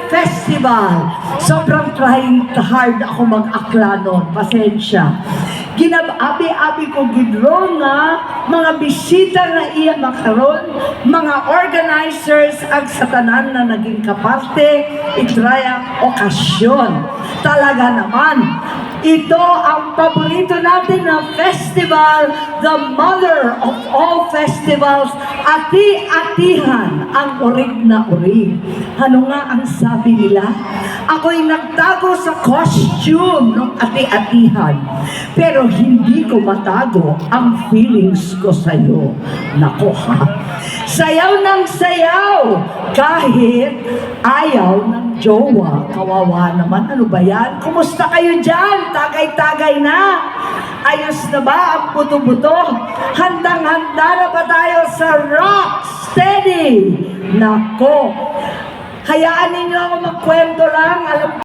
Festival. Sobrang trying hard ako mag-akla nun. Pasensya. Ginab-abi-abi ko gidron nga mga bisita na iya makaron, mga organizers ang satanan na naging kaparte itrayang okasyon. Talaga naman, ito ang paborito natin na festival, the mother of all festivals, ati-atihan, ang urig na urig. Ano nga ang sabi nila? Ako'y nagtago sa costume ng ati-atihan, pero hindi ko matago ang feelings ko sa'yo. Nako ha? Sayaw ng sayaw, kahit ayaw ng jowa. Kawawa naman, ano ba yan? Kumusta kayo dyan? Tagay-tagay na? Ayos na ba ang buto-buto? Handang-handa na ba tayo sa rock steady? Nako, hayaan ninyo ako magkwento lang. Alam